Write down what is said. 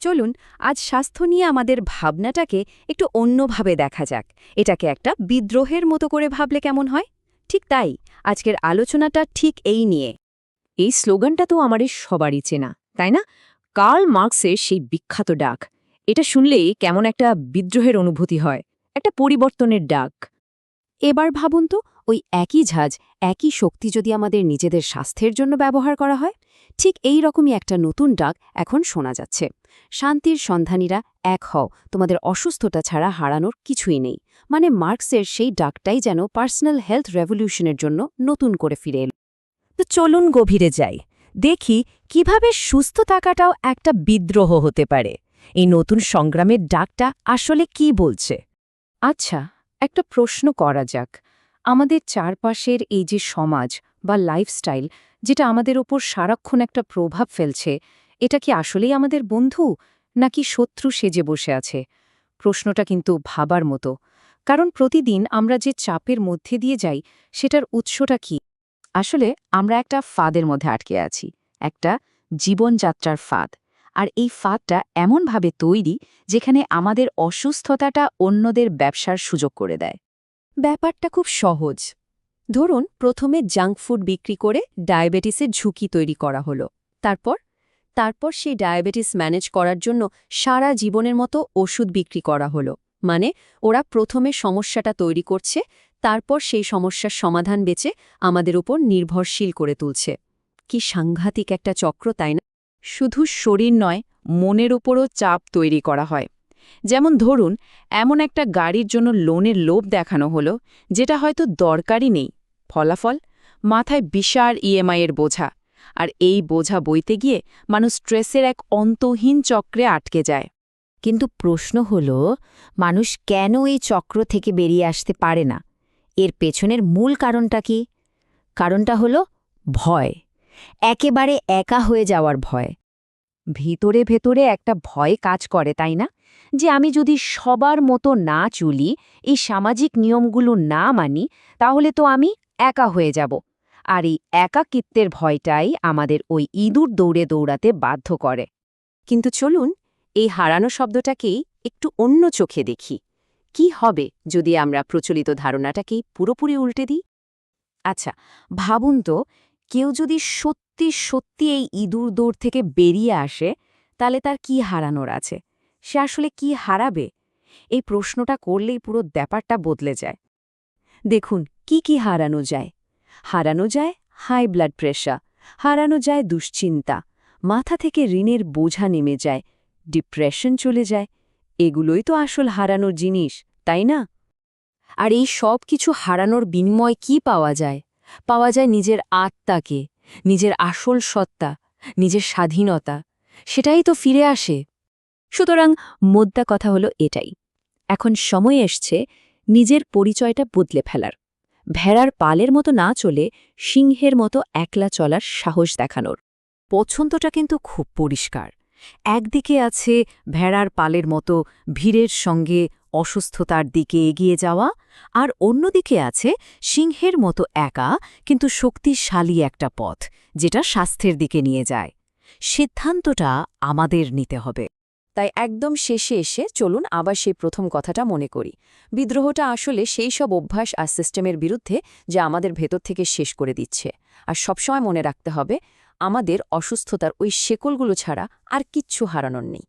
চলুন আজ স্বাস্থ্য নিয়ে আমাদের ভাবনাটাকে একটু অন্যভাবে দেখা যাক। এটাকে একটা বিদ্রোহের মতো করে ভাবলে কেমন হয়? ঠিক তাই, আজকের আলোচনাটা ঠিক এই নিয়ে। এই স্লোগানটা তো আমাদের সবারই চেনা, তাই না? কার্ল মার্কসের সেই বিখ্যাত ডাক। এটা শুনলেই কেমন একটা বিদ্রোহের অনুভূতি হয়, একটা পরিবর্তনের ডাক। এবার ভাবুন তো, ওই একই ঝাঁজ, একই শক্তি যদি আমাদের নিজেদের স্বাস্থ্যের জন্য ব্যবহার করা হয়, ঠিক এই রকমই একটা নতুন ডাক এখন শোনা যাচ্ছে। শান্তির সন্ধানীরা এক হও, তোমাদের অসুস্থতা ছাড়া হারানোর কিছুই নেই। মানে মার্কসের সেই ডাকটাই যেন পার্সোনাল হেলথ রেভলিউশনের জন্য নতুন করে ফিরে এল। তো চলুন গভীরে যাই, দেখি কিভাবে সুস্থ থাকাটাও একটা বিদ্রোহ হতে পারে। এই নতুন সংগ্রামের ডাকটা আসলে কি বলছে? আচ্ছা, একটা প্রশ্ন করা যাক। আমাদের চারপাশের এই যে সমাজ বা লাইফস্টাইল, যেটা আমাদের ওপর সারাক্ষণ একটা প্রভাব ফেলছে, এটা কি আসলেই আমাদের বন্ধু নাকি শত্রু সেজে বসে আছে? প্রশ্নটা কিন্তু ভাবার মতো। কারণ প্রতিদিন আমরা যে চাপের মধ্যে দিয়ে যাই, সেটার উৎসটা কি? আসলে আমরা একটা ফাঁদের মধ্যে আটকে আছি, একটা জীবনযাত্রার ফাঁদ। আর এই ফাঁদটা এমনভাবে তৈরি যেখানে আমাদের অসুস্থতাটা অন্যদের ব্যবসার সুযোগ করে দেয়। ব্যাপারটা খুব সহজ। ধরুন প্রথমে জাঙ্ক ফুড বিক্রি করে ডায়াবেটিসের ঝুঁকি তৈরি করা হলো। তারপর তারপর সেই ডায়াবেটিস ম্যানেজ করার জন্য সারা জীবনের মতো ওষুধ বিক্রি করা হলো। মানে ওরা প্রথমে সমস্যাটা তৈরি করছে, তারপর সেই সমস্যার সমাধান বেচে আমাদের উপর নির্ভরশীল করে তুলছে। কি সাংঘাতিক একটা চক্র, তাই না? শুধু শরীর নয়, মনের উপরও চাপ তৈরি করা হয়। যেমন ধরুন, এমন একটা গাড়ির জন্য লোনের লোভ দেখানো হলো, যেটা হয়তো দরকারই নেই। ফলাফল, মাথায় বিশাল ইএমআইয়ের বোঝা। আর এই বোঝা বইতে গিয়ে মানুষ স্ট্রেসের এক অন্তহীন চক্রে আটকে যায়। কিন্তু প্রশ্ন হল, মানুষ কেন এই চক্র থেকে বেরিয়ে আসতে পারে না? এর পেছনের মূল কারণটা কি? কারণটা হল ভয়। একেবারে একা হয়ে যাওয়ার ভয়। ভিতরে ভেতরে একটা ভয় কাজ করে, তাই না? যে আমি যদি সবার মতো না চলি, এই সামাজিক নিয়মগুলো না মানি, তাহলে তো আমি একা হয়ে যাব। আর এই একাকিত্বের ভয়টাই আমাদের ওই ইঁদুর দৌড়ে দৌড়াতে বাধ্য করে। কিন্তু চলুন এই হারানো শব্দটাকেই একটু অন্য চোখে দেখি। কি হবে যদি আমরা প্রচলিত ধারণাটাকেই পুরোপুরি উল্টে দিই? আচ্ছা, ভাবুন তো, কেউ যদি সত্যি সত্যি এই ইঁদুর দৌড় থেকে বেরিয়ে আসে, তাহলে তার কি হারানোর আছে? সে আসলে কি হারাবে? এই প্রশ্নটা করলেই পুরো ব্যাপারটা বদলে যায়। দেখুন, কি কি হারানো যায়? হারানো যায় হাই ব্লাড প্রেশার, হারানো যায় দুশ্চিন্তা, মাথা থেকে ঋণের বোঝা নেমে যায়, ডিপ্রেশন চলে যায়। এগুলোই তো আসল হারানোর জিনিস, তাই না? আর এই সব কিছু হারানোর বিনিময়ে কি পাওয়া যায়? পাওয়া যায় নিজের আত্মাকে, নিজের আসল সত্তা, নিজের স্বাধীনতা। সেটাই তো ফিরে আসে। সুতরাং মোদ্দা কথা হলো এটাই। এখন সময় এসছে নিজের পরিচয়টা বদলে ফেলার। ভেড়ার পালের মতো না চলে সিংহের মতো একলা চলার সাহস দেখানোর। পছন্দটা কিন্তু খুব পরিষ্কার। একদিকে আছে ভেড়ার পালের মতো ভিড়ের সঙ্গে অসুস্থতার দিকে এগিয়ে যাওয়া, আর অন্যদিকে আছে সিংহের মতো একা কিন্তু শক্তিশালী একটা পথ, যেটা স্বাস্থ্যের দিকে নিয়ে যায়। সিদ্ধান্তটা আমাদের নিতে হবে। তাই একদম শেষে এসে চলুন আবার সেই প্রথম কথাটা মনে করি। বিদ্রোহটা আসলে সেই সব অভ্যাস আর সিস্টেমের বিরুদ্ধে যা আমাদের ভেতর থেকে শেষ করে দিচ্ছে। আর সবসময় মনে রাখতে হবে, আমাদের অসুস্থতার ওই শেকলগুলো ছাড়া আর কিচ্ছু হারানোর নেই।